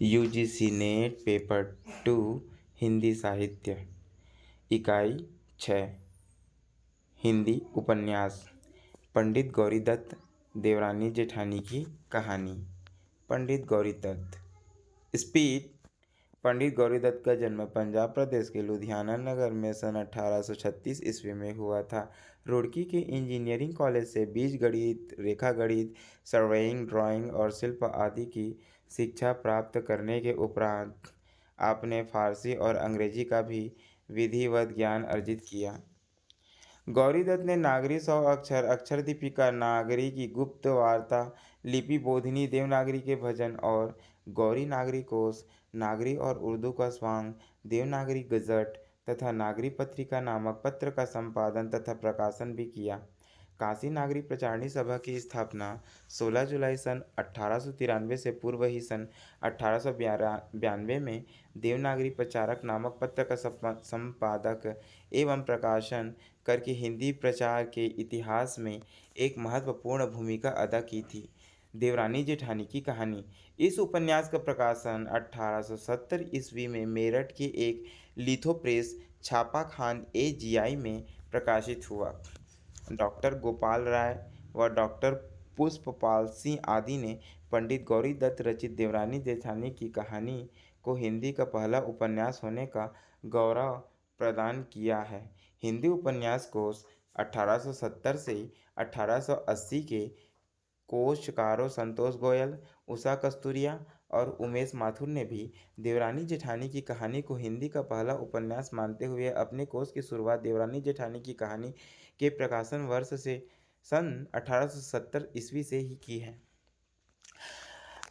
UGC net paper 2 Hindi साहित्य इकाई 6 हिंदी उपन्यास पंडित गौरीदत्त देवरानी जेठानी की कहानी। पंडित गौरीदत्त। स्पीच। पंडित गौरीदत्त का जन्म पंजाब प्रदेश के लुधियाना नगर में सन 1836 ईस्वी में हुआ था। रुड़की के इंजीनियरिंग कॉलेज से बीज गणित, रेखा गणित, सर्वेइंग, ड्राइंग और शिल्प आदि की शिक्षा प्राप्त करने के उपरांत आपने फारसी और अंग्रेजी का भी विधिवत ज्ञान अर्जित किया। गौरीदत्त ने नागरी 100 अक्षर, अक्षर दीपिका, नागरी की गुप्त वार्ता लिपि, बोधिनी, देवनागरी के भजन और गौरी नागरी कोश, नागरी और उर्दू का स्वांग, देवनागरी गजट तथा नागरी पत्रिका नामक पत्र का संपादन तथा प्रकाशन भी किया। काशी नागरी प्रचारणी सभा की स्थापना 16 जुलाई सन 1893 से पूर्व ही सन 1892 में देवनागरी प्रचारक नामक पत्र का संपादक एवं प्रकाशन करके हिंदी प्रचार के इतिहास में एक महत्वपूर्ण भूमिका अदा की थी। देवरानी जेठानी की कहानी। इस उपन्यास का प्रकाशन 1870 ईस्वी में मेरठ के एक लिथो-प्रेस छापाखान AGI में प्रकाशित हुआ। डॉक्टर गोपाल राय व डॉक्टर पुष्पपाल सिंह आदि ने पंडित गौरीदत्त रचित देवरानी जेठानी की कहानी को हिंदी का पहला उपन्यास होने का गौरव प्रदान किया है। हिंदी उपन्यास कोश 1870 से 1880 के कोशकारों संतोष गोयल, उषा कस्तूरिया और उमेश माथुर ने भी देवरानी जेठानी की कहानी को हिंदी का पहला उपन्यास मानते हुए अपने कोश की शुरुआत देवरानी जेठानी की कहानी के प्रकाशन वर्ष से सन 1870 ईस्वी से ही की है।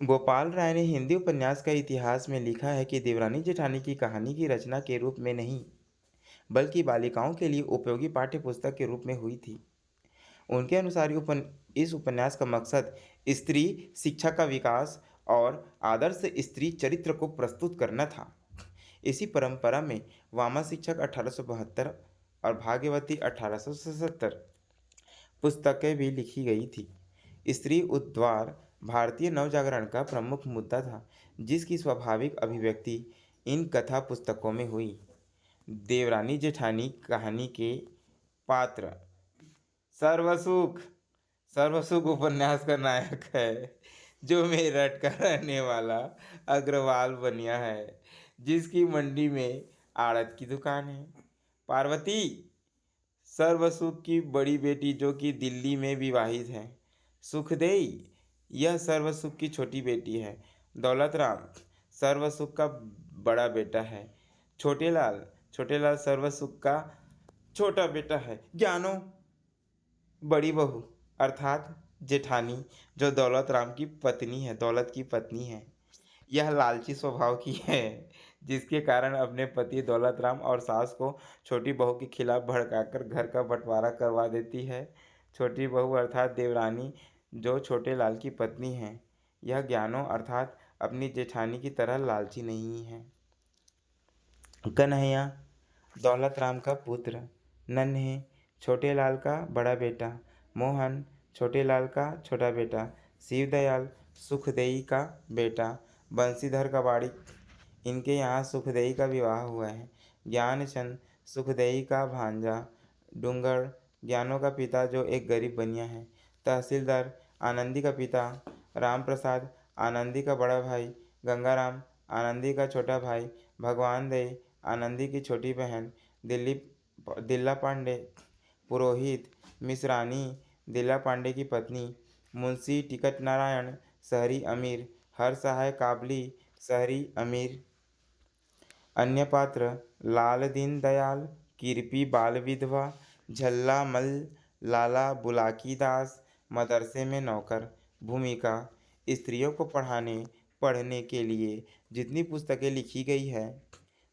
गोपाल राय ने हिंदी उपन्यास का इतिहास में लिखा है कि देवरानी जेठानी की कहानी की रचना के रूप में नहीं, बल्कि बालिकाओं के लिए उपयोगी पाठ्य पुस्तक के रूप में हुई थी। उनके अनुसार इस उपन्यास का मकसद स्त्री शिक्षा का विकास और आदर्श स्त्री चरित्र को प्रस्तुत करना था। इसी परंपरा में वामा शिक्षक 1872 और भाग्यवती 1877 पुस्तकें भी लिखी गई थी। स्त्री उद्धार भारतीय नवजागरण का प्रमुख मुद्दा था, जिसकी स्वाभाविक अभिव्यक्ति इन कथा पुस्तकों में हुई। देवरानी जेठानी कहानी के पात्र। सर्वसुख। सर्वसुख उपन्यास का नायक है, जो मेरठ का रहने वाला अग्रवाल बनिया है, जिसकी मंडी में आड़त की दुकान है। पार्वती। सर्वसुख की बड़ी बेटी, जो कि दिल्ली में विवाहित है। सुखदेई। यह सर्वसुख की छोटी बेटी है। दौलतराम सर्वसुख का बड़ा बेटा है। छोटेलाल। छोटेलाल सर्वसुख का छोटा बेटा है। ज्ञानो बड़ी बहू अर्थात जेठानी, जो दौलत की पत्नी है। यह लालची स्वभाव की है, जिसके कारण अपने पति दौलत राम और सास को छोटी बहू के खिलाफ भड़काकर घर का बंटवारा करवा देती है। छोटी बहू अर्थात देवरानी, जो छोटे लाल की पत्नी है। यह ज्ञानो अर्थात अपनी जेठानी की तरह लालची नहीं है। कन्हैया दौलत राम का पुत्र। नन्हे छोटे लाल का बड़ा बेटा। मोहन छोटे लाल का छोटा बेटा। शिवदयाल सुखदेई का बेटा। बंशीधर कबाड़ी, इनके यहाँ सुखदेई का विवाह हुआ है। ज्ञानचंद सुखदेई का भांजा। डूंगर ज्ञानों का पिता, जो एक गरीब बनिया है। तहसीलदार आनंदी का पिता। राम प्रसाद आनंदी का बड़ा भाई। गंगाराम आनंदी का छोटा भाई। भगवान दे आनंदी की छोटी बहन। दिल्ला पांडे पुरोहित। मिश्रानी दिल्ला पांडे की पत्नी। मुंशी टिकट नारायण शहरी अमीर। हर सहाय काबली शहरी अमीर। अन्य पात्र लाल दीन दयाल, किरपी बाल विधवा, झल्ला मल, लाला बुलाकी दास, मदरसे में नौकर। भूमिका। स्त्रियों को पढ़ने के लिए जितनी पुस्तकें लिखी गई है,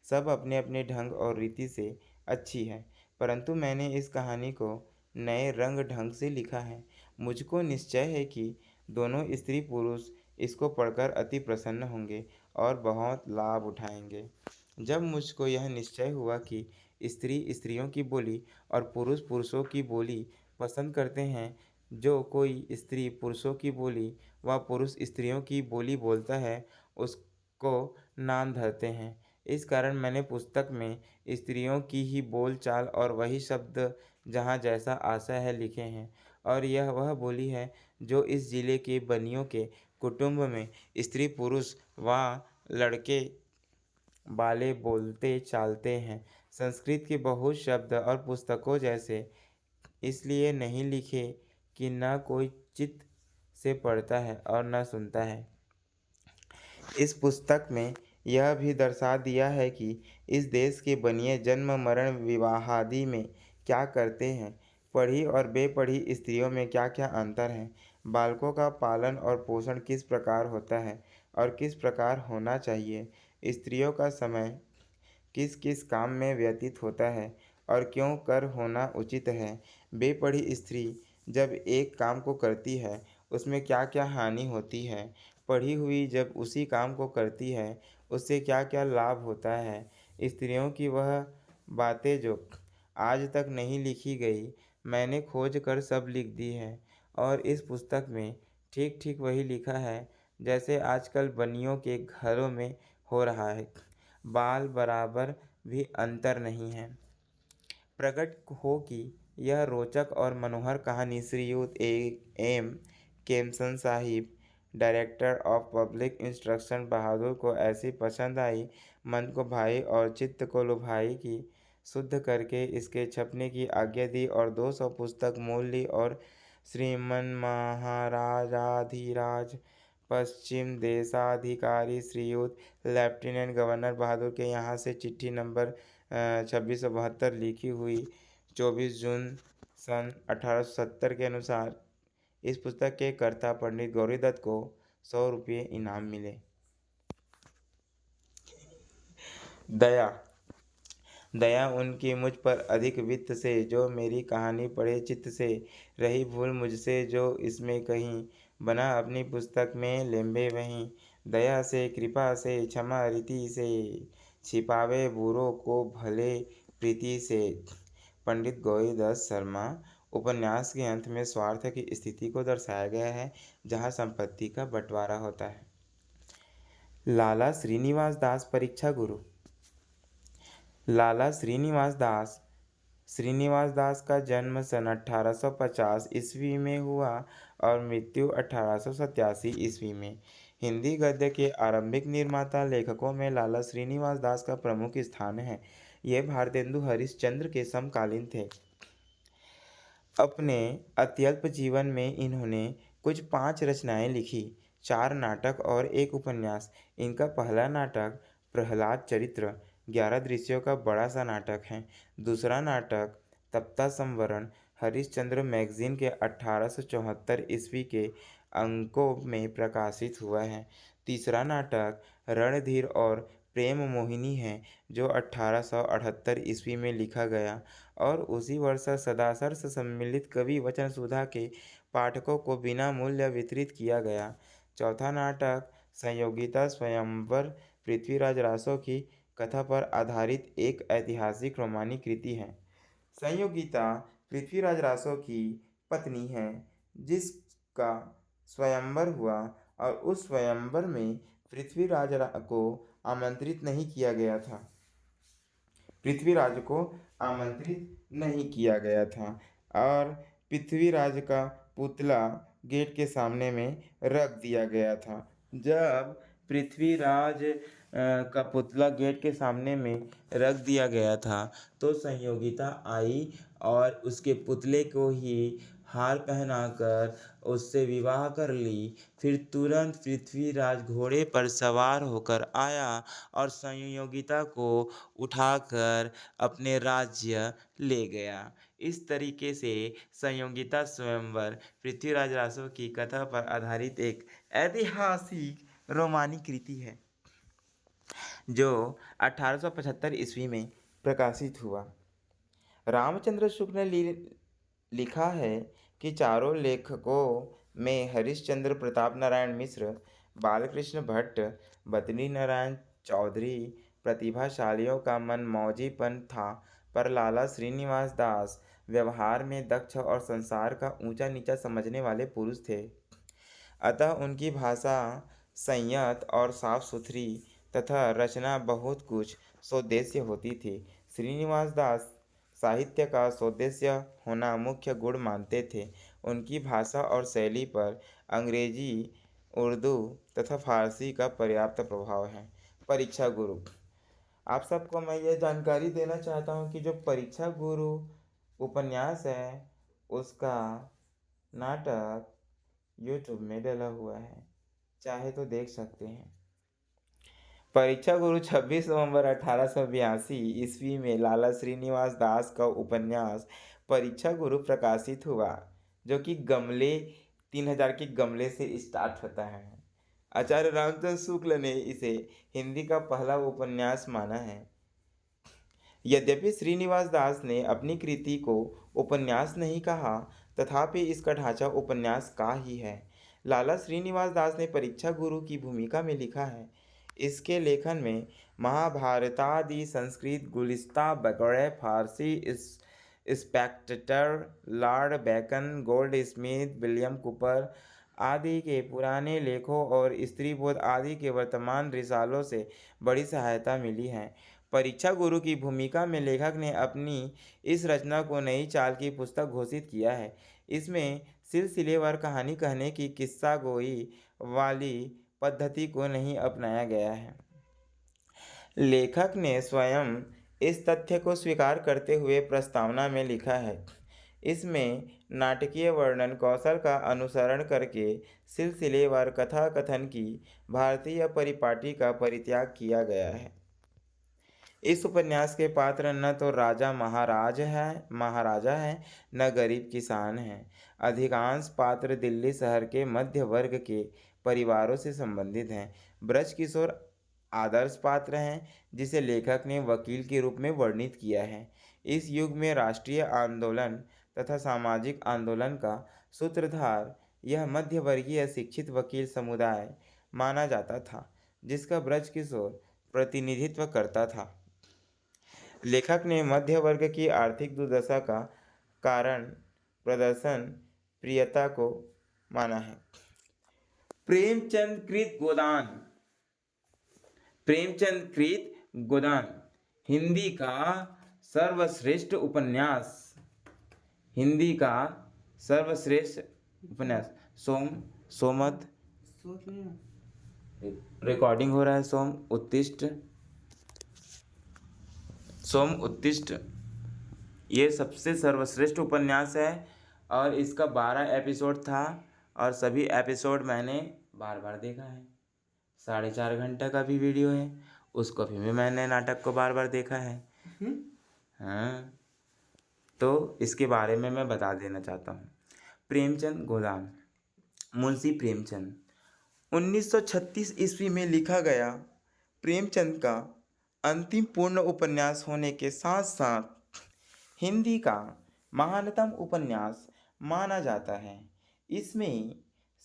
सब अपने अपने ढंग और रीति से अच्छी है, परंतु मैंने इस कहानी को नए रंग ढंग से लिखा है। मुझको निश्चय है कि दोनों स्त्री पुरुष इसको पढ़कर अति प्रसन्न होंगे और बहुत लाभ उठाएंगे। जब मुझको यह निश्चय हुआ कि स्त्री स्त्रियों की बोली और पुरुष पुरुषों की बोली पसंद करते हैं, जो कोई स्त्री पुरुषों की बोली व पुरुष स्त्रियों की बोली बोलता है, को नाम धरते हैं। इस कारण मैंने पुस्तक में स्त्रियों की ही बोलचाल और वही शब्द जहाँ जैसा आशय है लिखे हैं, और यह वह बोली है जो इस जिले के बनियों के कुटुंब में स्त्री पुरुष व लड़के वाले बोलते चालते हैं। संस्कृत के बहुत शब्द और पुस्तकों जैसे इसलिए नहीं लिखे कि न कोई चित्त से पढ़ता है और न सुनता है। इस पुस्तक में यह भी दर्शा दिया है कि इस देश के बनिए जन्म मरण विवाहादि में क्या करते हैं, पढ़ी और बेपढ़ी स्त्रियों में क्या क्या अंतर है, बालकों का पालन और पोषण किस प्रकार होता है और किस प्रकार होना चाहिए, स्त्रियों का समय किस किस काम में व्यतीत होता है और क्यों कर होना उचित है, बेपढ़ी स्त्री जब एक काम को करती है उसमें क्या क्या हानि होती है, पढ़ी हुई जब उसी काम को करती है उससे क्या क्या लाभ होता है। स्त्रियों की वह बातें जो आज तक नहीं लिखी गई मैंने खोज कर सब लिख दी है, और इस पुस्तक में ठीक ठीक वही लिखा है जैसे आजकल बनियों के घरों में हो रहा है। बाल बराबर भी अंतर नहीं है। प्रकट हो कि यह रोचक और मनोहर कहानी Shriyut M Kempson sahib, director of public instruction Bahadur को ऐसी पसंद आई, मन को भाई और चित्त को लुभाई कि शुद्ध करके इसके छपने की आज्ञा दी और 200 पुस्तक मोल ली और श्रीमन महाराजाधिराज पश्चिम देशाधिकारी श्रीयुत लेफ्टिनेंट गवर्नर बहादुर के यहाँ से चिट्ठी नंबर 2672 लिखी हुई 24 जून सन 1870 के अनुसार इस पुस्तक के कर्ता पंडित गौरीदत्त को 100 रुपये इनाम मिले। दया दया उनकी मुझ पर अधिक वित्त से, जो मेरी कहानी पढ़े चित्त से, रही भूल मुझसे जो इसमें कहीं, बना अपनी पुस्तक में लेम्बे वहीं, दया से कृपा से क्षमा रीति से, छिपावे बुरों को भले प्रीति से। पंडित गौरीदत्त शर्मा। उपन्यास के अंत में स्वार्थ की स्थिति को दर्शाया गया है जहाँ संपत्ति का बंटवारा होता है। लाला श्रीनिवास दास परीक्षा गुरु। लाला श्रीनिवास दास का जन्म सन 1850 ईस्वी में हुआ और मृत्यु 1887 ईस्वी में। हिंदी गद्य के आरंभिक निर्माता लेखकों में लाला श्रीनिवास दास का प्रमुख स्थान है। ये भारतेंदु हरिश्चंद्र के समकालीन थे। अपने अत्यल्प जीवन में इन्होंने कुछ 5 रचनाएं लिखी, 4 नाटक और 1 उपन्यास। इनका पहला नाटक प्रहलाद चरित्र 11 दृश्यों का बड़ा सा नाटक है। दूसरा नाटक तप्ता संवरण हरिश्चंद्र मैगजीन के 1874 ईस्वी के अंकों में प्रकाशित हुआ है। तीसरा नाटक रणधीर और प्रेम मोहिनी है जो 1878 ईस्वी में लिखा गया और उसी वर्ष सदासर से सम्मिलित कवि वचन सुधा के पाठकों को बिना मूल्य वितरित किया गया। चौथा नाटक संयोगिता स्वयंवर पृथ्वीराज रासो की कथा पर आधारित एक ऐतिहासिक रोमानी कृति है। संयोगिता पृथ्वीराज रासो की पत्नी है जिसका स्वयंवर हुआ और उस स्वयंवर में पृथ्वीराज को आमंत्रित नहीं किया गया था। पृथ्वीराज को आमंत्रित नहीं किया गया था और पृथ्वीराज का पुतला गेट के सामने में रख दिया गया था। जब पृथ्वीराज का पुतला गेट के सामने में रख दिया गया था तो संयोगिता आई और उसके पुतले को ही हार पहनाकर उससे विवाह कर ली। फिर तुरंत पृथ्वीराज घोड़े पर सवार होकर आया और संयोगिता को उठाकर अपने राज्य ले गया। इस तरीके से संयोगिता स्वयंवर पृथ्वीराज रासो की कथा पर आधारित एक ऐतिहासिक रोमानी कृति है जो 1875 ईस्वी में प्रकाशित हुआ। रामचंद्र शुक्ल ने लिखा है कि चारों लेखकों में हरिश्चंद्र प्रताप नारायण मिश्र, बालकृष्ण भट्ट, बद्री नारायण चौधरी प्रतिभाशालियों का मनमौजीपन था, पर लाला श्रीनिवास दास व्यवहार में दक्ष और संसार का ऊंचा नीचा समझने वाले पुरुष थे। अतः उनकी भाषा संयत और साफ सुथरी तथा रचना बहुत कुछ सौदेश्य होती थी। श्रीनिवास दास साहित्य का सौदेश्य होना मुख्य गुण मानते थे। उनकी भाषा और शैली पर अंग्रेजी, उर्दू तथा फारसी का पर्याप्त प्रभाव है। परीक्षा गुरु। आप सबको मैं ये जानकारी देना चाहता हूँ कि जो परीक्षा गुरु उपन्यास है उसका नाटक यूट्यूब में डला हुआ है, चाहे तो देख सकते हैं। परीक्षा गुरु 26 नवंबर 1882 ईस्वी में लाला श्रीनिवास दास का उपन्यास परीक्षा गुरु प्रकाशित हुआ, जो कि गमले 3000 के गमले से स्टार्ट होता है। आचार्य रामचंद्र शुक्ल ने इसे हिंदी का पहला उपन्यास माना है। यद्यपि श्रीनिवास दास ने अपनी कृति को उपन्यास नहीं कहा, तथापि इसका ढांचा उपन्यास का ही है। लाला श्रीनिवास दास ने परीक्षा गुरु की भूमिका में लिखा है। इसके लेखन में महाभारतादि संस्कृत गुलिस्ता बगैर Farsi Spectator, Lord Bacon, Goldsmith, William Cowper आदि के पुराने लेखों और स्त्रीबोध आदि के वर्तमान रिसालों से बड़ी सहायता मिली है। परीक्षा गुरु की भूमिका में लेखक ने अपनी इस रचना को नई चाल की पुस्तक घोषित किया है। इसमें सिलसिलेवार कहानी कहने की किस्सा गोई वाली पद्धति को नहीं अपनाया गया है। लेखक ने स्वयं इस तथ्य को स्वीकार करते हुए प्रस्तावना में लिखा है, इसमें नाटकीय वर्णन कौशल का अनुसरण करके सिलसिलेवार कथा कथन की भारतीय परिपाटी का परित्याग किया गया है। इस उपन्यास के पात्र न तो महाराजा है, न गरीब किसान हैं। अधिकांश पात्र दिल्ली शहर के मध्य वर्ग के परिवारों से संबंधित हैं। ब्रज किशोर आदर्श पात्र हैं, जिसे लेखक ने वकील के रूप में वर्णित किया है। इस युग में राष्ट्रीय आंदोलन तथा सामाजिक आंदोलन का सूत्रधार यह मध्यवर्गीय शिक्षित वकील समुदाय माना जाता था, जिसका ब्रज किशोर प्रतिनिधित्व करता था। लेखक ने मध्य वर्ग की आर्थिक दुर्दशा का कारण प्रदर्शन प्रियता को माना है। प्रेमचंद कृत गोदान। प्रेमचंद कृत गोदान हिंदी का सर्वश्रेष्ठ उपन्यास। हिंदी का सर्वश्रेष्ठ उपन्यास। सोमत रिकॉर्डिंग हो रहा है। सोम उत्तिष्ठ ये सबसे सर्वश्रेष्ठ उपन्यास है और इसका 12 एपिसोड था और सभी एपिसोड मैंने बार बार देखा है। 4.5 घंटे का भी वीडियो है, उसको भी मैंने नाटक को बार बार देखा है। हाँ, तो इसके बारे में मैं बता देना चाहता हूँ। प्रेमचंद गोदान। मुंशी प्रेमचंद 1936 ईस्वी में लिखा गया प्रेमचंद का अंतिम पूर्ण उपन्यास होने के साथ साथ हिंदी का महानतम उपन्यास माना जाता है। इसमें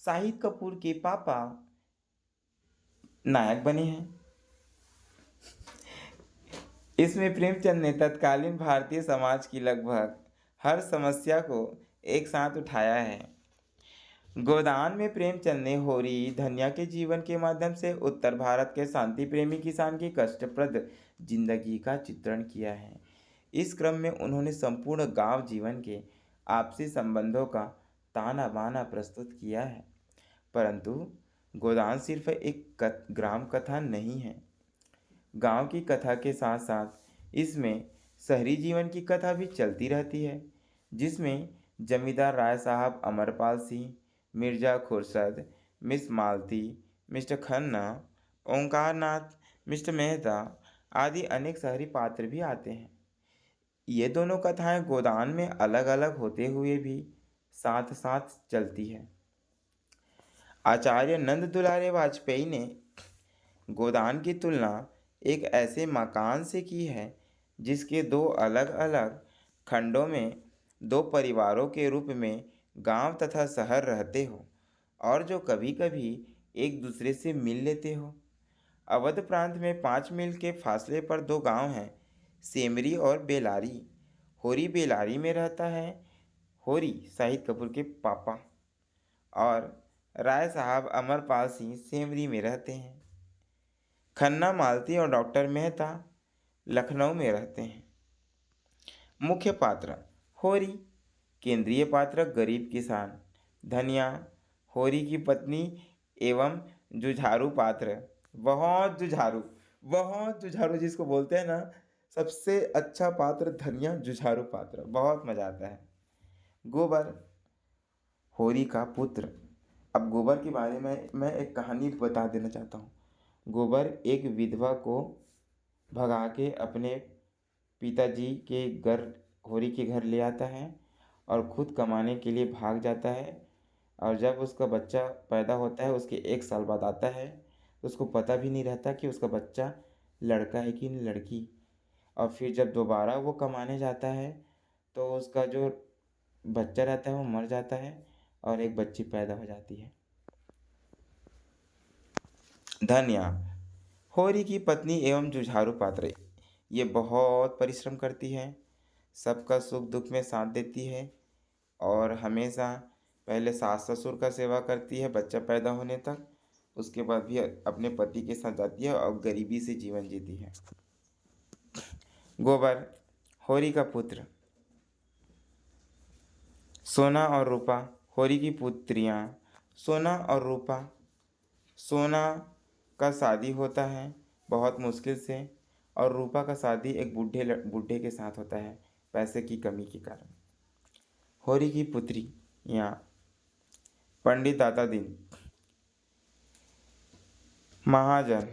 शाहिद कपूर के पापा नायक बने हैं। इसमें प्रेमचंद ने तत्कालीन भारतीय समाज की लगभग हर समस्या को एक साथ उठाया है। गोदान में प्रेमचंद ने होरी धन्या के जीवन के माध्यम से उत्तर भारत के शांति प्रेमी किसान की कष्टप्रद जिंदगी का चित्रण किया है। इस क्रम में उन्होंने संपूर्ण गांव जीवन के आपसी संबंधों का ताना बाना प्रस्तुत किया है। परंतु गोदान सिर्फ एक ग्राम कथा नहीं है। गांव की कथा के साथ साथ इसमें शहरी जीवन की कथा भी चलती रहती है, जिसमें जमींदार राय साहब अमरपाल सिंह, मिर्जा खुर्सद, मिस मालती, मिस्टर खन्ना, ओंकार नाथ, मिस्टर मेहता आदि अनेक शहरी पात्र भी आते हैं। ये दोनों कथाएं गोदान में अलग अलग होते हुए भी साथ साथ चलती है। आचार्य नंद दुलारे वाजपेयी ने गोदान की तुलना एक ऐसे मकान से की है जिसके दो अलग अलग खंडों में दो परिवारों के रूप में गांव तथा शहर रहते हो और जो कभी कभी एक दूसरे से मिल लेते हो। अवध प्रांत में 5 मील के फासले पर दो गांव हैं, सेमरी और बेलारी। होरी बेलारी में रहता है। होरी शाहिद कपूर के पापा और राय साहब अमरपाल सिंह सेमरी में रहते हैं। खन्ना मालती और डॉक्टर मेहता लखनऊ में रहते हैं। मुख्य पात्र होरी, केंद्रीय पात्र गरीब किसान। धनिया होरी की पत्नी एवं जुझारू पात्र, बहुत जुझारू जिसको बोलते हैं ना, सबसे अच्छा पात्र धनिया, जुझारू पात्र, बहुत मजा आता है। गोबर होरी का पुत्र। अब गोबर के बारे में मैं एक कहानी बता देना चाहता हूँ। गोबर एक विधवा को भगा के अपने पिताजी के घर, होरी के घर ले आता है और खुद कमाने के लिए भाग जाता है। और जब उसका बच्चा पैदा होता है, उसके 1 साल बाद आता है, तो उसको पता भी नहीं रहता कि उसका बच्चा लड़का है कि लड़की। और फिर जब दोबारा वो कमाने जाता है तो उसका जो बच्चा रहता है वो मर जाता है और एक बच्ची पैदा हो जाती है। धन्या होरी की पत्नी एवं जुझारू पात्र। ये बहुत परिश्रम करती है, सबका सुख दुख में साथ देती है और हमेशा पहले सास ससुर का सेवा करती है बच्चा पैदा होने तक, उसके बाद भी अपने पति के साथ जाती है और गरीबी से जीवन जीती है। गोबर होरी का पुत्र। सोना और रूपा होरी की पुत्रियां। सोना और रूपा। सोना का शादी होता है बहुत मुश्किल से और रूपा का शादी एक बूढ़े के साथ होता है पैसे की कमी के कारण। होरी की पुत्री या पंडित दाता दीन, महाजन।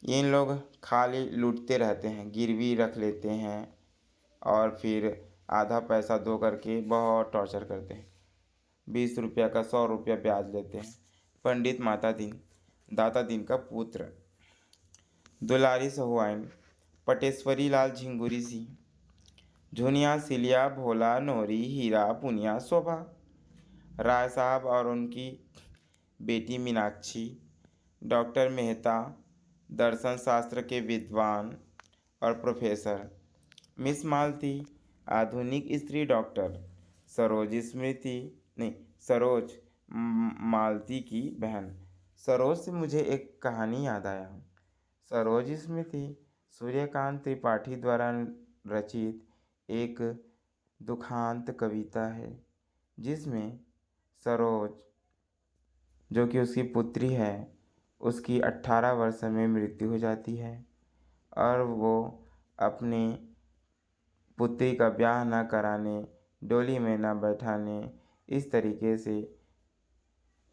इन लोग खाली लूटते रहते हैं, गिरवी रख लेते हैं और फिर आधा पैसा दो करके बहुत टॉर्चर करते हैं। 20 रुपया का 100 रुपया ब्याज लेते हैं। पंडित माता दीन, दाता दीन का पुत्र। दुलारी सहुआइन, पटेश्वरी लाल झिंगुरी सी। झुनिया सिलिया भोला नोरी हीरा पुनिया शोभा। राय साहब और उनकी बेटी मीनाक्षी। डॉक्टर मेहता दर्शन शास्त्र के विद्वान और प्रोफेसर। मिस मालती आधुनिक स्त्री डॉक्टर। सरोज मालती की बहन। सरोज से मुझे एक कहानी याद आया। सरोज स्मृति सूर्यकांत त्रिपाठी द्वारा रचित एक दुखांत कविता है जिसमें सरोज, जो कि उसकी पुत्री है, उसकी 18 वर्ष में मृत्यु हो जाती है और वो अपने पुत्री का ब्याह न कराने, डोली में न बैठाने, इस तरीके से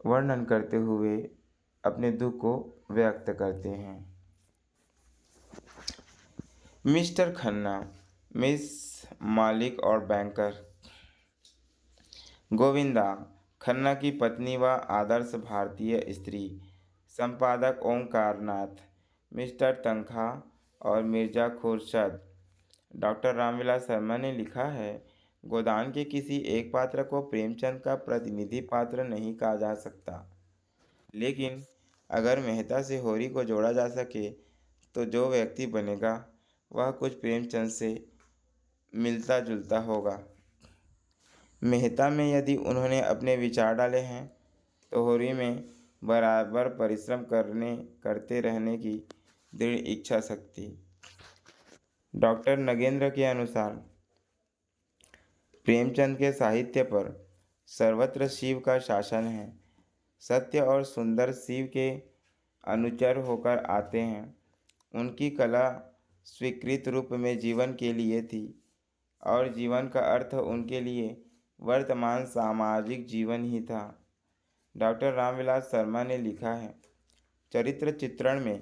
वर्णन करते हुए अपने दुख को व्यक्त करते हैं। मिस्टर खन्ना, मिस मालिक और बैंकर। गोविंदा खन्ना की पत्नी व आदर्श भारतीय स्त्री। संपादक ओंकार नाथ, मिस्टर तनखा और मिर्जा खुर्शद। डॉक्टर रामविलास शर्मा ने लिखा है, गोदान के किसी एक पात्र को प्रेमचंद का प्रतिनिधि पात्र नहीं कहा जा सकता, लेकिन अगर मेहता से होरी को जोड़ा जा सके तो जो व्यक्ति बनेगा वह कुछ प्रेमचंद से मिलता जुलता होगा। मेहता में यदि उन्होंने अपने विचार डाले हैं तो होरी में बराबर परिश्रम करते रहने की दृढ़ इच्छा शक्ति। डॉक्टर नगेंद्र के अनुसार प्रेमचंद के साहित्य पर सर्वत्र शिव का शासन है। सत्य और सुंदर शिव के अनुचर होकर आते हैं। उनकी कला स्वीकृत रूप में जीवन के लिए थी और जीवन का अर्थ उनके लिए वर्तमान सामाजिक जीवन ही था। डॉक्टर रामविलास शर्मा ने लिखा है, चरित्र चित्रण में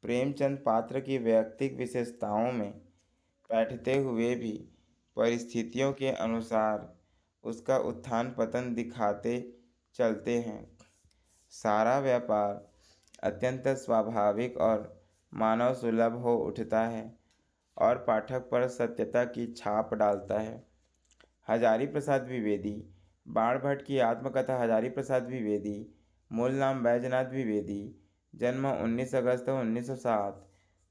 प्रेमचंद पात्र की व्यक्तिगत विशेषताओं में बैठते हुए भी परिस्थितियों के अनुसार उसका उत्थान पतन दिखाते चलते हैं। सारा व्यापार अत्यंत स्वाभाविक और मानव सुलभ हो उठता है और पाठक पर सत्यता की छाप डालता है। हजारी प्रसाद द्विवेदी, बाण भट्ट की आत्मकथा हजारी प्रसाद द्विवेदी, मूल नाम बैजनाथ द्विवेदी, जन्म 19 अगस्त 1907,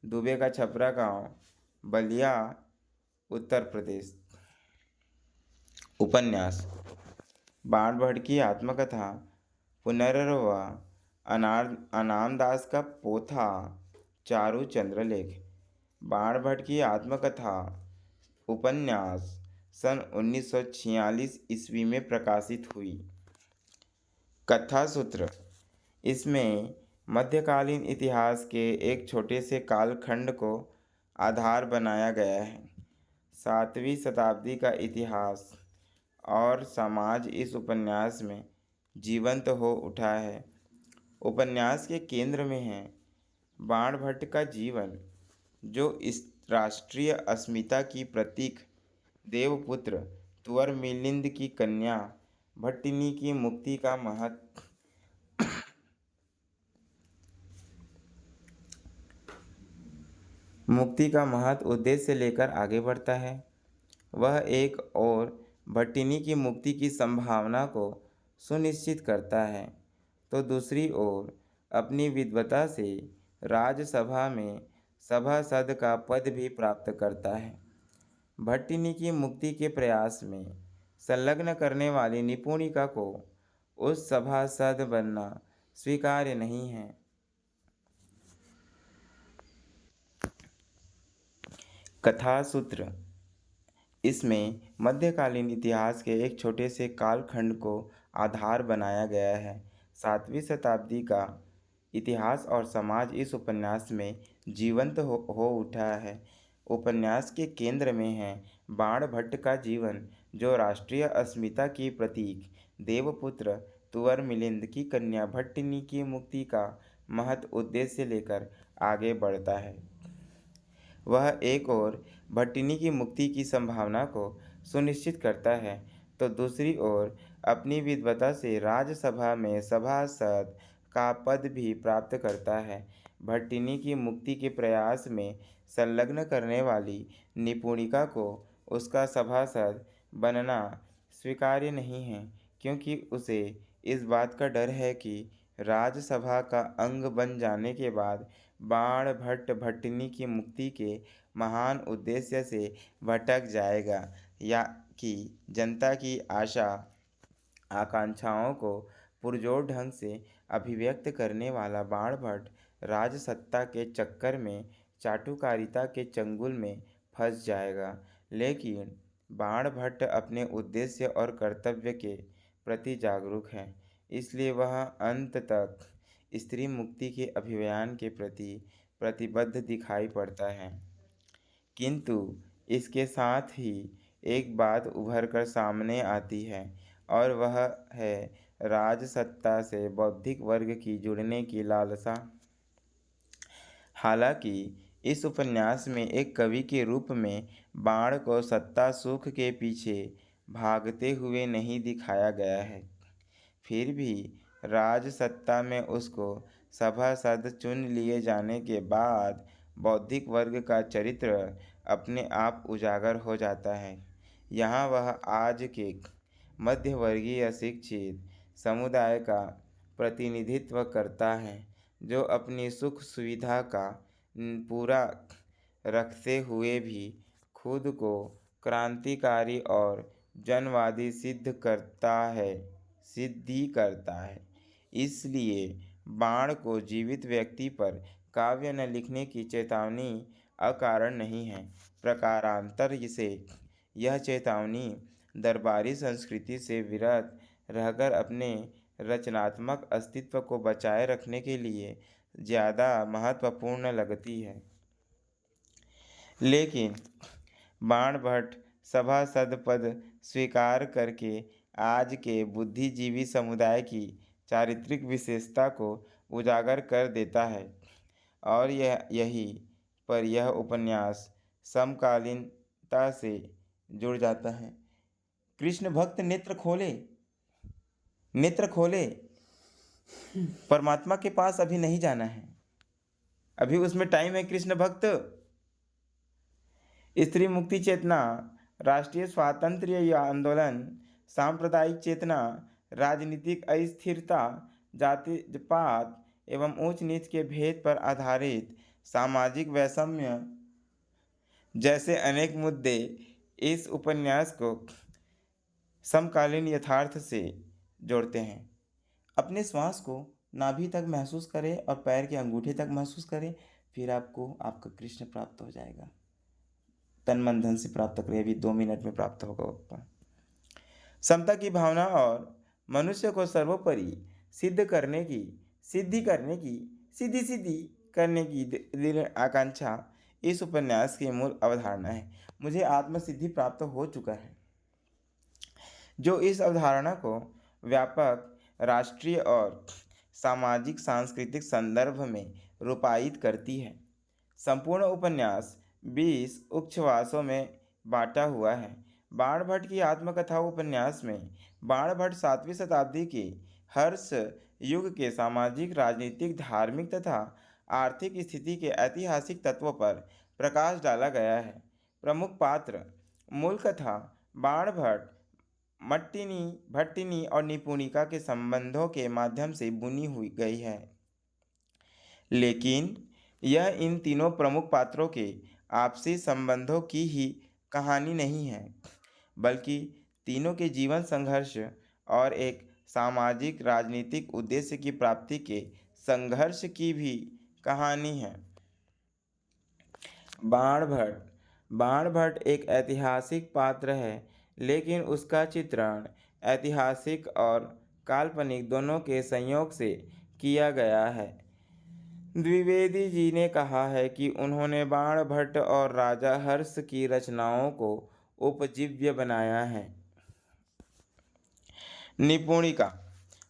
दुबे का छपरा गांव, बलिया, उत्तर प्रदेश। उपन्यास बाण भट्ट की आत्मकथा पुनर्वा अनामदास का पोथा चारू चंद्रलेख, बाणभट्ट की आत्मकथा उपन्यास सन 1946 ईस्वी में प्रकाशित हुई। कथा सूत्र: इसमें मध्यकालीन इतिहास के एक छोटे से कालखंड को आधार बनाया गया है। 7वीं शताब्दी का इतिहास और समाज इस उपन्यास में जीवंत हो उठा है। उपन्यास के केंद्र में है बाणभट्ट का जीवन, जो इस राष्ट्रीय अस्मिता की प्रतीक देवपुत्र तुवर मिलिंद की कन्या भट्टिनी की मुक्ति का महत उद्देश्य लेकर आगे बढ़ता है। वह एक और भट्टिनी की मुक्ति की संभावना को सुनिश्चित करता है, तो दूसरी ओर अपनी विद्वता से राज्यसभा में सभासद का पद भी प्राप्त करता है। भट्टिनी की मुक्ति के प्रयास में संलग्न करने वाली निपुणिका को उस सभासद बनना स्वीकार्य नहीं है। कथा सूत्र: इसमें मध्यकालीन इतिहास के एक छोटे से कालखंड को आधार बनाया गया है। 7वीं शताब्दी का इतिहास और समाज इस उपन्यास में जीवंत हो उठा है। उपन्यास के केंद्र में है बाणभट्ट का जीवन, जो राष्ट्रीय अस्मिता की प्रतीक देवपुत्र तुवर मिलिंद की कन्या भट्टिनी की मुक्ति का महत उद्देश्य लेकर आगे बढ़ता है। वह एक और भट्टिनी की मुक्ति की संभावना को सुनिश्चित करता है, तो दूसरी ओर अपनी विद्वता से राज्यसभा में सभासद का पद भी प्राप्त करता है। भट्टिनी की मुक्ति के प्रयास में संलग्न करने वाली निपुणिका को उसका सभासद बनना स्वीकार्य नहीं है, क्योंकि उसे इस बात का डर है कि राज्यसभा का अंग बन जाने के बाद बाणभट्ट भट्टिनी की मुक्ति के महान उद्देश्य से भटक जाएगा, या कि जनता की आशा आकांक्षाओं को पुरजोर ढंग से अभिव्यक्त करने वाला बाणभट्ट राजसत्ता के चक्कर में चाटुकारिता के चंगुल में फंस जाएगा। लेकिन बाणभट्ट अपने उद्देश्य और कर्तव्य के प्रति जागरूक है, इसलिए वह अंत तक स्त्री मुक्ति के अभियान के प्रति प्रतिबद्ध दिखाई पड़ता है। किंतु इसके साथ ही एक बात उभर कर सामने आती है, और वह है राजसत्ता से बौद्धिक वर्ग की जुड़ने की लालसा। हालांकि इस उपन्यास में एक कवि के रूप में बाण को सत्ता सुख के पीछे भागते हुए नहीं दिखाया गया है, फिर भी राजसत्ता में उसको सभासद चुन लिए जाने के बाद बौद्धिक वर्ग का चरित्र अपने आप उजागर हो जाता है। यहाँ वह आज के मध्यवर्गीय शिक्षित समुदाय का प्रतिनिधित्व करता है, जो अपनी सुख सुविधा का पूरा रखते हुए भी खुद को क्रांतिकारी और जनवादी सिद्धि करता है। इसलिए बाण को जीवित व्यक्ति पर काव्य न लिखने की चेतावनी अकारण नहीं है। प्रकारांतर से यह चेतावनी दरबारी संस्कृति से विरत रहकर अपने रचनात्मक अस्तित्व को बचाए रखने के लिए ज़्यादा महत्वपूर्ण लगती है। लेकिन बाणभट्ट सभासद पद स्वीकार करके आज के बुद्धिजीवी समुदाय की चारित्रिक विशेषता को उजागर कर देता है, और यही पर यह उपन्यास समकालीनता से जुड़ जाता है। कृष्ण भक्त नेत्र खोले, परमात्मा के पास अभी नहीं जाना है, अभी उसमें टाइम है। कृष्ण भक्त स्त्री मुक्ति चेतना, राष्ट्रीय स्वातंत्र्य आंदोलन, सांप्रदायिक चेतना, राजनीतिक अस्थिरता, जाति पात एवं ऊंच नीच के भेद पर आधारित सामाजिक वैषम्य जैसे अनेक मुद्दे इस उपन्यास को समकालीन यथार्थ से जोड़ते हैं। अपने श्वास को नाभि तक महसूस करें और पैर के अंगूठे तक महसूस करें, फिर आपको आपका कृष्ण प्राप्त हो जाएगा। तन मन धन से प्राप्त करें, अभी 2 मिनट में प्राप्त होगा आपको। समता की भावना और मनुष्य को सर्वोपरि सिद्ध करने की सिद्धि करने की सिद्धि सिद्धि करने की दृढ़ आकांक्षा इस उपन्यास की मूल अवधारणा है। मुझे आत्मसिद्धि प्राप्त हो चुका है, जो इस अवधारणा को व्यापक राष्ट्रीय और सामाजिक सांस्कृतिक संदर्भ में रूपायित करती है। संपूर्ण उपन्यास 20 उच्छ्वासों में बांटा हुआ है। बाणभट्ट की आत्मकथा उपन्यास में बाणभट्ट 7वीं शताब्दी के हर्ष युग के सामाजिक, राजनीतिक, धार्मिक तथा आर्थिक स्थिति के ऐतिहासिक तत्वों पर प्रकाश डाला गया है। प्रमुख पात्र। मूल कथा बाणभट्ट भट्टिनी और निपुणिका के संबंधों के माध्यम से बुनी हुई गई है, लेकिन यह इन तीनों प्रमुख पात्रों के आपसी संबंधों की ही कहानी नहीं है, बल्कि तीनों के जीवन संघर्ष और एक सामाजिक राजनीतिक उद्देश्य की प्राप्ति के संघर्ष की भी कहानी है। बाणभट्ट एक ऐतिहासिक पात्र है, लेकिन उसका चित्रण ऐतिहासिक और काल्पनिक दोनों के संयोग से किया गया है। द्विवेदी जी ने कहा है कि उन्होंने बाणभट्ट और राजा हर्ष की रचनाओं को उपजीव्य बनाया है। निपुणिका।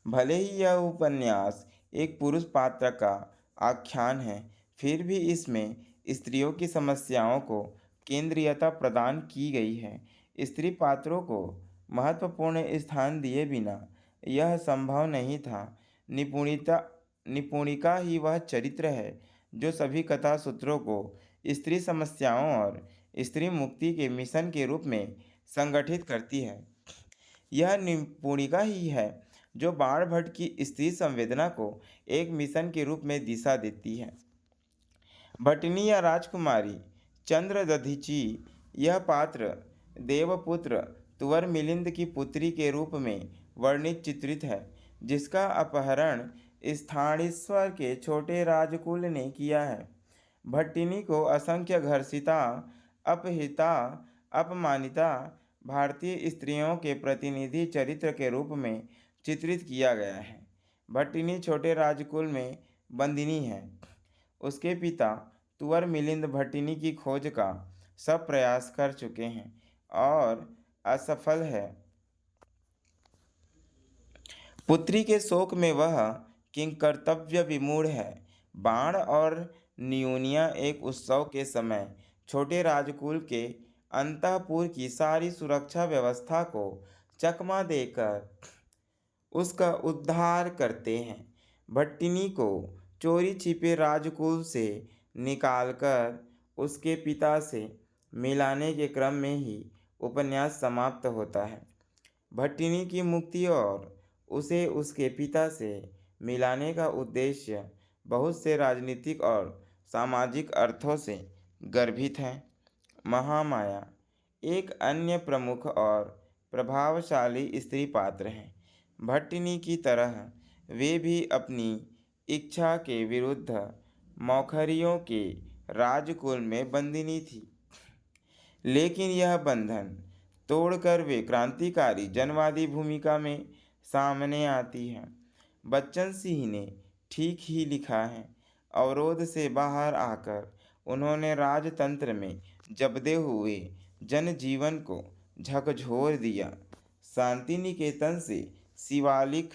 भले ही यह उपन्यास एक पुरुष पात्र का आख्यान है, फिर भी इसमें स्त्रियों की समस्याओं को केंद्रीयता प्रदान की गई है। स्त्री पात्रों को महत्वपूर्ण स्थान दिए बिना यह संभव नहीं था। निपुणिका ही वह चरित्र है जो सभी कथा सूत्रों को स्त्री समस्याओं और स्त्री मुक्ति के मिशन के रूप में संगठित करती है। यह निपुणिका ही है जो बाणभट्ट की स्त्री संवेदना को एक मिशन के रूप में दिशा देती है। भट्टिनी या राजकुमारी चंद्रदधिची। यह पात्र देवपुत्र तुवर मिलिंद की पुत्री के रूप में वर्णित चित्रित है, जिसका अपहरण स्थानीश्वर के छोटे राजकुल ने किया है। भट्टिनी को असंख्य घर्षिता, अपहृता, अपमानिता भारतीय स्त्रियों के प्रतिनिधि चरित्र के रूप में चित्रित किया गया है। भट्टिनी छोटे राजकुल में बंदिनी है। उसके पिता तुवर मिलिंद भट्टिनी की खोज का सब प्रयास कर चुके हैं और असफल है। पुत्री के शोक में वह किंकर्तव्य विमूढ़ है। बाण और न्यूनिया एक उत्सव के समय छोटे राजकुल के अंतःपुर की सारी सुरक्षा व्यवस्था को चकमा देकर उसका उद्धार करते हैं। भट्टिनी को चोरी छिपे राजकुल से निकालकर उसके पिता से मिलाने के क्रम में ही उपन्यास समाप्त होता है। भट्टिनी की मुक्ति और उसे उसके पिता से मिलाने का उद्देश्य बहुत से राजनीतिक और सामाजिक अर्थों से गर्भित है। महामाया एक अन्य प्रमुख और प्रभावशाली स्त्री पात्र हैं। भट्टिनी की तरह वे भी अपनी इच्छा के विरुद्ध मौखरियों के राजकुल में बंदिनी थी, लेकिन यह बंधन तोड़कर वे क्रांतिकारी जनवादी भूमिका में सामने आती हैं। बच्चन सिंह ने ठीक ही लिखा है। अवरोध से बाहर आकर उन्होंने राजतंत्र में जबदे हुए जनजीवन को झकझोर दिया। शांति निकेतन से शिवालिक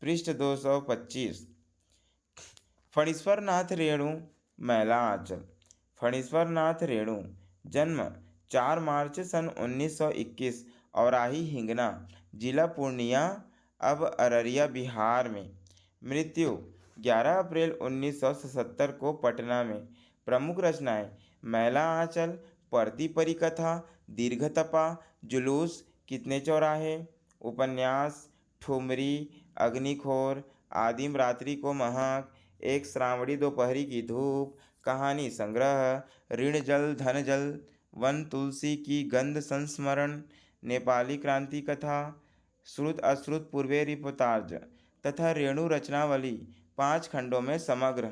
पृष्ठ 225। फणीश्वर नाथ रेणु मैला आंचल। फणीश्वर नाथ रेणु जन्म 4 मार्च सन 1921 औराही हिंगना, जिला पूर्णिया, अब अररिया, बिहार में। मृत्यु 11 अप्रैल 1977 को पटना में। प्रमुख रचनाएं मैला आंचल, परती परिकथा, दीर्घतपा, जुलूस, कितने चौराहे। उपन्यास ठुमरी, अग्निखोर, आदिम रात्रि को महक, एक श्रावणी दोपहरी की धूप, कहानी संग्रह, ऋण जल धन जल, वन तुलसी की गंध संस्मरण, नेपाली क्रांति कथा, श्रुत अश्रुत पूर्वे रिपोर्ताज, तथा रेणु रचनावली 5 खंडों में समग्र।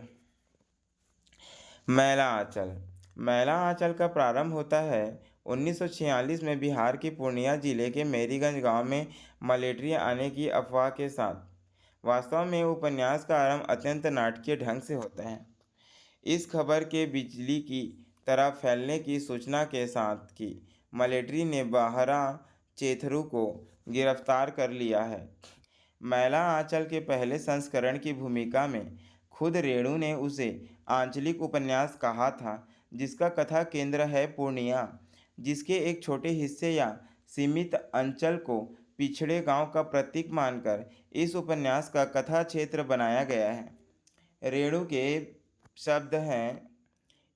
मैला आंचल। मैला आंचल का प्रारंभ होता है 1946 में बिहार के पूर्णिया जिले के मेरीगंज गांव में मलेरिया आने की अफवाह के साथ। वास्तव में उपन्यास का आरंभ अत्यंत नाटकीय ढंग से होता है। इस खबर के बिजली की तरह फैलने की सूचना के साथ कि मलेट्री ने बाहरा चेथरू को गिरफ्तार कर लिया है। मैला आंचल के पहले संस्करण की भूमिका में खुद रेणु ने उसे आंचलिक उपन्यास कहा था, जिसका कथा केंद्र है पूर्णिया, जिसके एक छोटे हिस्से या सीमित अंचल को पिछड़े गांव का प्रतीक मानकर इस उपन्यास का कथा क्षेत्र बनाया गया है। रेणु के शब्द हैं,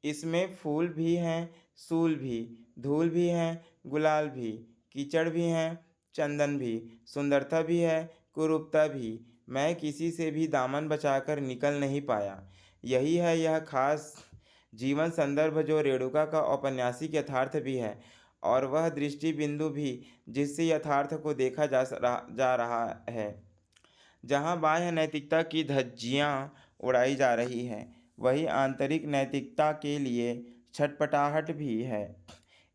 इसमें फूल भी हैं, सूल भी, धूल भी है, गुलाल भी, कीचड़ भी हैं, चंदन भी, सुंदरता भी है, कुरूपता भी। मैं किसी से भी दामन बचाकर निकल नहीं पाया। यही है यह खास जीवन संदर्भ जो रेणुका का औपन्यासिक यथार्थ भी है, और वह दृष्टि बिंदु भी जिससे यथार्थ को देखा जा रहा है। जहाँ बाह्य नैतिकता की धज्जियाँ उड़ाई जा रही हैं, वही आंतरिक नैतिकता के लिए छटपटाहट भी है।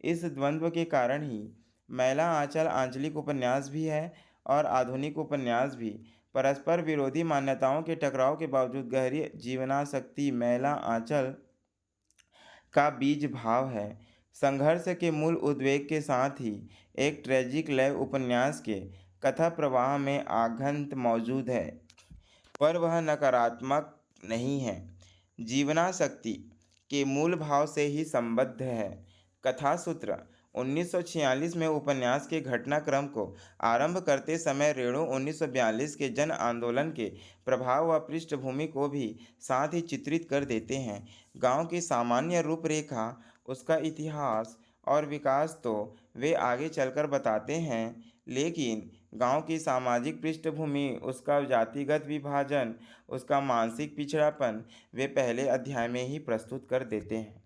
इस द्वंद्व के कारण ही मैला आंचल आंचलिक उपन्यास भी है और आधुनिक उपन्यास भी। परस्पर विरोधी मान्यताओं के टकराव के बावजूद गहरी जीवनासक्ति मैला आंचल का बीज भाव है। संघर्ष के मूल उद्वेग के साथ ही एक ट्रेजिक लय उपन्यास के कथा प्रवाह में आघंत मौजूद है, पर वह नकारात्मक नहीं है, जीवनासक्ति के मूल भाव से ही संबद्ध है। कथा सूत्र। 1946 में उपन्यास के घटनाक्रम को आरंभ करते समय रेणु 1942 के जन आंदोलन के प्रभाव व पृष्ठभूमि को भी साथ ही चित्रित कर देते हैं। गांव की सामान्य रूपरेखा, उसका इतिहास और विकास तो वे आगे चलकर बताते हैं, लेकिन गांव की सामाजिक पृष्ठभूमि, उसका जातिगत विभाजन, उसका मानसिक पिछड़ापन वे पहले अध्याय में ही प्रस्तुत कर देते हैं।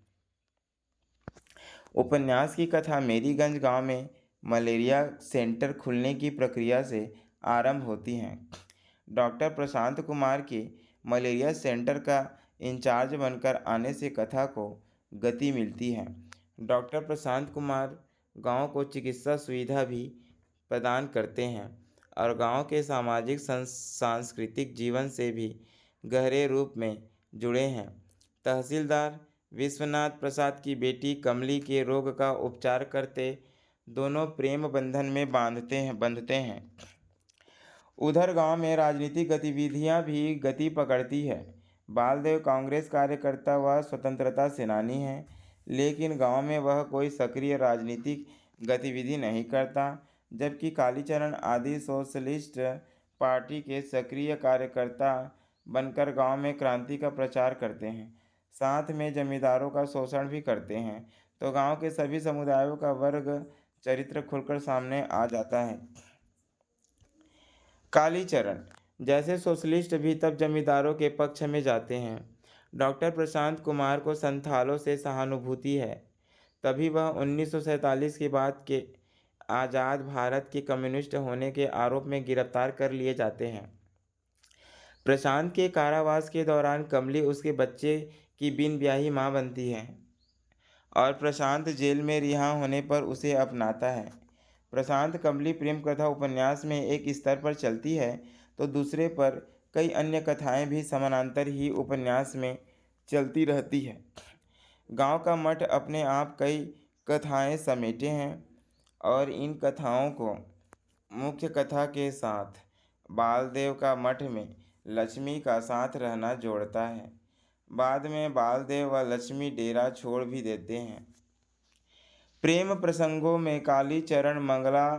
उपन्यास की कथा मेरीगंज गांव में मलेरिया सेंटर खुलने की प्रक्रिया से आरंभ होती है। डॉक्टर प्रशांत कुमार के मलेरिया सेंटर का इंचार्ज बनकर आने से कथा को गति मिलती है। डॉक्टर प्रशांत कुमार गांव को चिकित्सा सुविधा भी प्रदान करते हैं और गांव के सामाजिक सांस्कृतिक जीवन से भी गहरे रूप में जुड़े हैं। तहसीलदार विश्वनाथ प्रसाद की बेटी कमली के रोग का उपचार करते दोनों प्रेम बंधन में बंधते हैं। उधर गांव में राजनीतिक गतिविधियां भी गति पकड़ती है। बालदेव कांग्रेस कार्यकर्ता व स्वतंत्रता सेनानी है, लेकिन गांव में वह कोई सक्रिय राजनीतिक गतिविधि नहीं करता, जबकि कालीचरण आदि सोशलिस्ट पार्टी के सक्रिय कार्यकर्ता बनकर गांव में क्रांति का प्रचार करते हैं। साथ में जमींदारों का शोषण भी करते हैं, तो गांव के सभी समुदायों का वर्ग चरित्र खुलकर सामने आ जाता है। कालीचरण जैसे सोशलिस्ट भी तब जमींदारों के पक्ष में जाते हैं। डॉक्टर प्रशांत कुमार को संथालों से सहानुभूति है, तभी वह 1947 के बाद के आज़ाद भारत के कम्युनिस्ट होने के आरोप में गिरफ्तार कर लिए जाते हैं। प्रशांत के कारावास के दौरान कमली उसके बच्चे की बिन ब्याही मां बनती है और प्रशांत जेल में रिहा होने पर उसे अपनाता है। प्रशांत कमली प्रेम कथा उपन्यास में एक स्तर पर चलती है, तो दूसरे पर कई अन्य कथाएं भी समानांतर ही उपन्यास में चलती रहती है। गांव का मठ अपने आप कई कथाएं समेटे हैं और इन कथाओं को मुख्य कथा के साथ बालदेव का मठ में लक्ष्मी का साथ रहना जोड़ता है। बाद में बालदेव व लक्ष्मी डेरा छोड़ भी देते हैं। प्रेम प्रसंगों में कालीचरण, मंगला,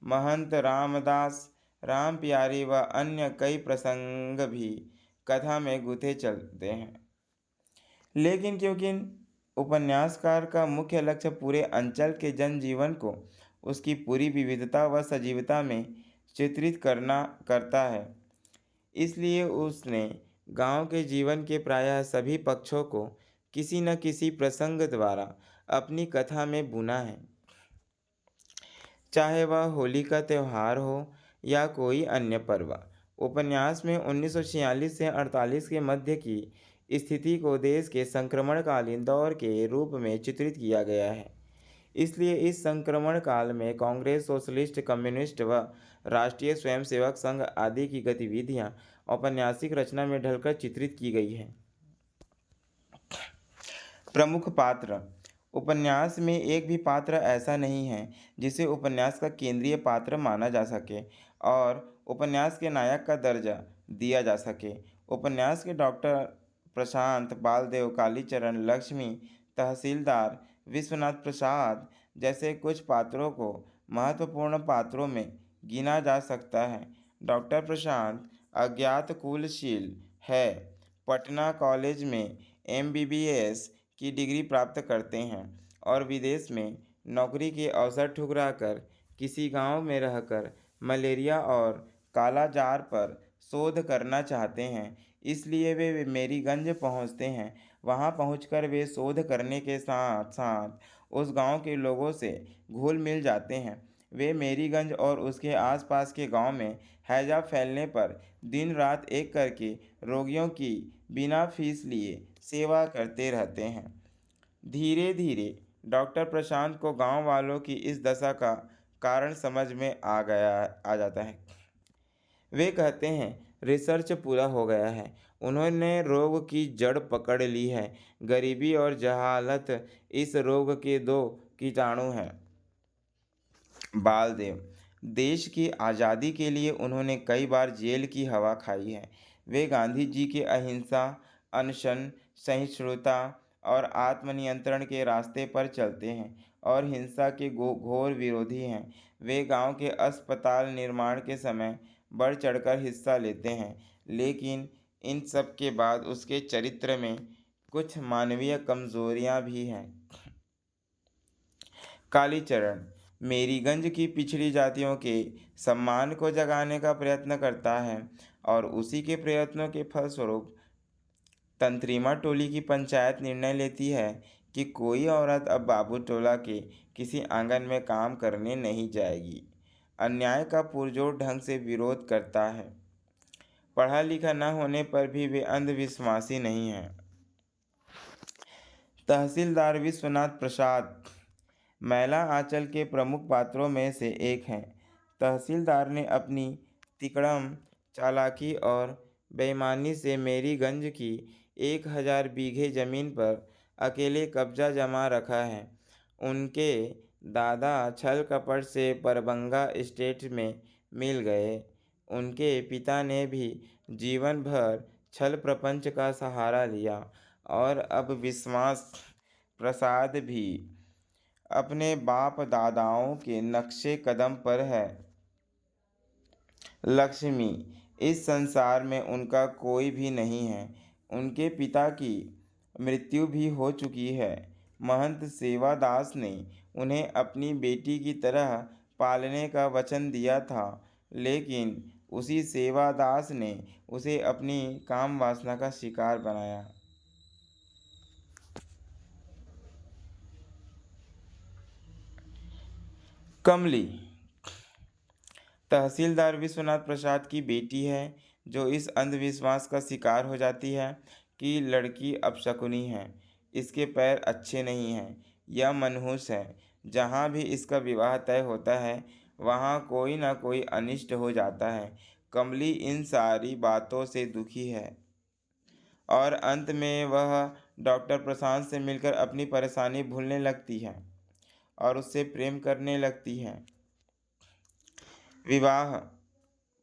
महंत रामदास, राम प्यारी व अन्य कई प्रसंग भी कथा में गुथे चलते हैं, लेकिन क्योंकि उपन्यासकार का मुख्य लक्ष्य पूरे अंचल के जनजीवन को उसकी पूरी विविधता व सजीवता में चित्रित करता है, इसलिए उसने गांव के जीवन के प्रायः सभी पक्षों को किसी न किसी प्रसंग द्वारा अपनी कथा में बुना है। चाहे वह होली का त्यौहार हो या कोई अन्य पर्व, उपन्यास में 1946 से 48 के मध्य की स्थिति को देश के संक्रमणकालीन दौर के रूप में चित्रित किया गया है। इसलिए इस संक्रमण काल में कांग्रेस, सोशलिस्ट, कम्युनिस्ट व राष्ट्रीय स्वयंसेवक संघ आदि की गतिविधियां औपन्यासिक रचना में ढलकर चित्रित की गई है। प्रमुख पात्र। उपन्यास में एक भी पात्र ऐसा नहीं है जिसे उपन्यास का केंद्रीय पात्र माना जा सके और उपन्यास के नायक का दर्जा दिया जा सके। उपन्यास के डॉक्टर प्रशांत, बालदेव, कालीचरण, लक्ष्मी, तहसीलदार, विश्वनाथ प्रसाद जैसे कुछ पात्रों को महत्वपूर्ण पात्रों में गिना जा सकता है। डॉक्टर प्रशांत अज्ञात कुलशील है। पटना कॉलेज में MBBS की डिग्री प्राप्त करते हैं और विदेश में नौकरी के अवसर ठुकराकर किसी गांव में रहकर मलेरिया और कालाजार पर शोध करना चाहते हैं। इसलिए वे मेरीगंज पहुंचते हैं। वहां पहुंचकर वे शोध करने के साथ साथ उस गांव के लोगों से घुल मिल जाते हैं। वे मेरीगंज और उसके आसपास के गांव में हैजा फैलने पर दिन रात एक करके रोगियों की बिना फीस लिए सेवा करते रहते हैं। धीरे धीरे डॉक्टर प्रशांत को गांव वालों की इस दशा का कारण समझ में आ जाता है। वे कहते हैं रिसर्च पूरा हो गया है। उन्होंने रोग की जड़ पकड़ ली है। गरीबी और जहालत इस रोग के दो कीटाणु हैं। बालदेव। देश की आज़ादी के लिए उन्होंने कई बार जेल की हवा खाई है। वे गांधी जी के अहिंसा, अनशन, सहिष्णुता और आत्मनियंत्रण के रास्ते पर चलते हैं और हिंसा के घोर विरोधी हैं। वे गांव के अस्पताल निर्माण के समय बढ़ चढ़कर हिस्सा लेते हैं, लेकिन इन सब के बाद उसके चरित्र में कुछ मानवीय कमजोरियां भी हैं। कालीचरण मेरीगंज की पिछड़ी जातियों के सम्मान को जगाने का प्रयत्न करता है और उसी के प्रयत्नों के फलस्वरूप तंत्रीमा टोली की पंचायत निर्णय लेती है कि कोई औरत अब बाबू टोला के किसी आंगन में काम करने नहीं जाएगी। अन्याय का पुरजोर ढंग से विरोध करता है। पढ़ा लिखा न होने पर भी वे अंधविश्वासी नहीं हैं। तहसीलदार विश्वनाथ प्रसाद मैला आंचल के प्रमुख पात्रों में से एक हैं। तहसीलदार ने अपनी तिकड़म, चालाकी और बेईमानी से मेरीगंज की 1000 बीघे ज़मीन पर अकेले कब्जा जमा रखा है। उनके दादा छल कपट से परबंगा एस्टेट में मिल गए। उनके पिता ने भी जीवन भर छल प्रपंच का सहारा लिया और अब विश्वास प्रसाद भी अपने बाप दादाओं के नक्शे कदम पर है। लक्ष्मी। इस संसार में उनका कोई भी नहीं है। उनके पिता की मृत्यु भी हो चुकी है। महंत सेवादास ने उन्हें अपनी बेटी की तरह पालने का वचन दिया था, लेकिन उसी सेवादास ने उसे अपनी काम वासना का शिकार बनाया। कमली तहसीलदार विश्वनाथ प्रसाद की बेटी है, जो इस अंधविश्वास का शिकार हो जाती है कि लड़की अपशकुनी है, इसके पैर अच्छे नहीं हैं, यह मनहूस है। जहाँ भी इसका विवाह तय होता है वहाँ कोई ना कोई अनिष्ट हो जाता है। कमली इन सारी बातों से दुखी है और अंत में वह डॉक्टर प्रशांत से मिलकर अपनी परेशानी भूलने लगती है और उससे प्रेम करने लगती है। विवाह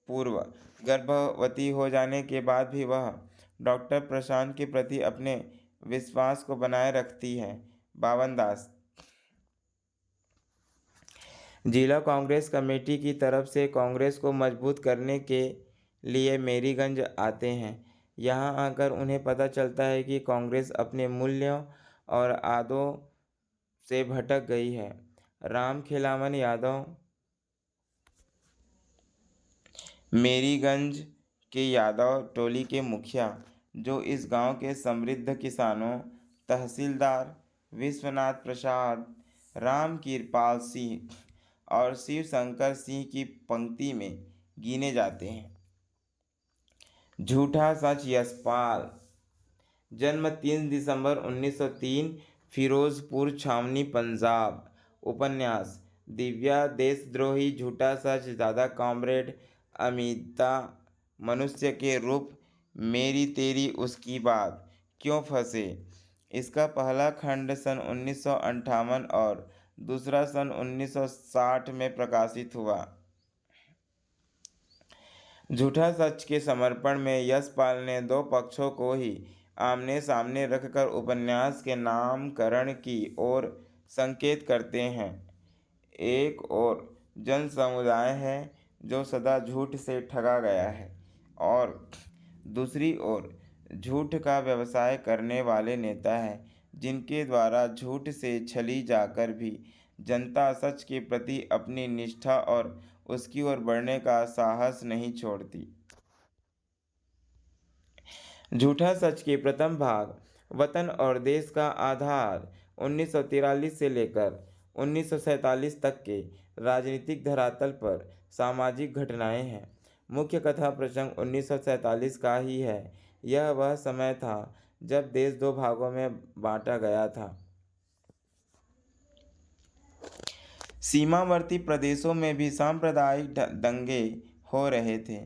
पूर्व गर्भवती हो जाने के बाद भी वह डॉक्टर प्रशांत के प्रति अपने विश्वास को बनाए रखती है। बावन दास जिला कांग्रेस कमेटी की तरफ से कांग्रेस को मजबूत करने के लिए मेरीगंज आते हैं। यहाँ आकर उन्हें पता चलता है कि कांग्रेस अपने मूल्यों और आदतों से भटक गई है। राम खिलावन यादव मेरीगंज के यादव टोली के मुखिया, जो इस गांव के समृद्ध किसानों तहसीलदार विश्वनाथ प्रसाद, राम कृपाल सिंह और शिव शंकर सिंह की पंक्ति में गिने जाते हैं। झूठा सच यशपाल। जन्म 3 दिसंबर 1903, फिरोजपुर छावनी पंजाब। उपन्यास दिव्या। देशद्रोही, झूठा सच, दादा कॉमरेड, अमिता, मनुष्य के रूप, मेरी तेरी उसकी बात, क्यों फंसे। इसका पहला खंड सन 1958 और दूसरा सन 1960 में प्रकाशित हुआ। झूठा सच के समर्पण में यशपाल ने दो पक्षों को ही आमने सामने रखकर उपन्यास के नामकरण की ओर संकेत करते हैं। एक और जन समुदाय है जो सदा झूठ से ठगा गया है, और दूसरी ओर झूठ का व्यवसाय करने वाले नेता हैं जिनके द्वारा झूठ से छली जाकर भी जनता सच के प्रति अपनी निष्ठा और उसकी ओर बढ़ने का साहस नहीं छोड़ती। झूठा सच के प्रथम भाग वतन और देश का आधार 1943 से लेकर 1947 तक के राजनीतिक धरातल पर सामाजिक घटनाएं हैं। मुख्य कथा प्रसंग 1947 का ही है। यह वह समय था जब देश दो भागों में बांटा गया था। सीमावर्ती प्रदेशों में भी सांप्रदायिक दंगे हो रहे थे।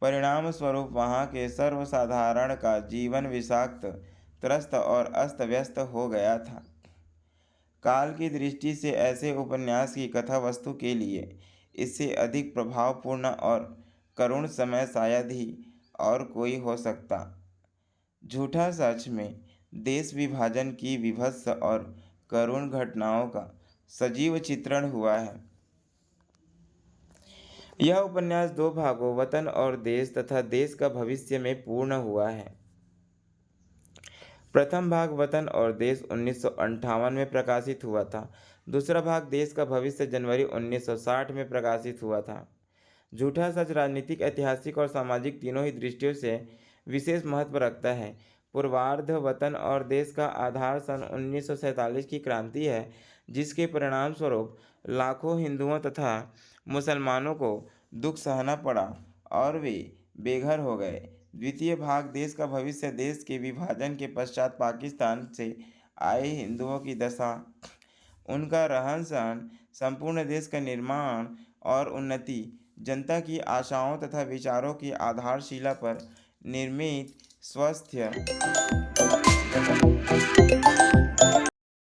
परिणाम स्वरूप वहाँ के सर्वसाधारण का जीवन विषाक्त, त्रस्त और अस्त व्यस्त हो गया था। काल की दृष्टि से ऐसे उपन्यास की कथा वस्तु के लिए इससे अधिक प्रभावपूर्ण और करुण समय शायद ही और कोई हो सकता। झूठा सच में देश विभाजन की विभत्स और करुण घटनाओं का सजीव चित्रण हुआ है। यह उपन्यास दो भागों वतन और देश तथा देश का भविष्य में पूर्ण हुआ है। प्रथम भाग वतन और देश 1958 में प्रकाशित हुआ था। दूसरा भाग देश का भविष्य जनवरी 1960 में प्रकाशित हुआ था। झूठा सच राजनीतिक, ऐतिहासिक और सामाजिक तीनों ही दृष्टियों से विशेष महत्व रखता है। पूर्वार्ध वतन और देश का आधार सन 1947 की क्रांति है, जिसके परिणाम स्वरूप लाखों हिंदुओं तथा मुसलमानों को दुख सहना पड़ा और वे बेघर हो गए। द्वितीय भाग देश का भविष्य देश के विभाजन के पश्चात पाकिस्तान से आए हिंदुओं की दशा, उनका रहन सहन, संपूर्ण देश का निर्माण और उन्नति, जनता की आशाओं तथा विचारों की आधारशिला पर निर्मित स्वस्थ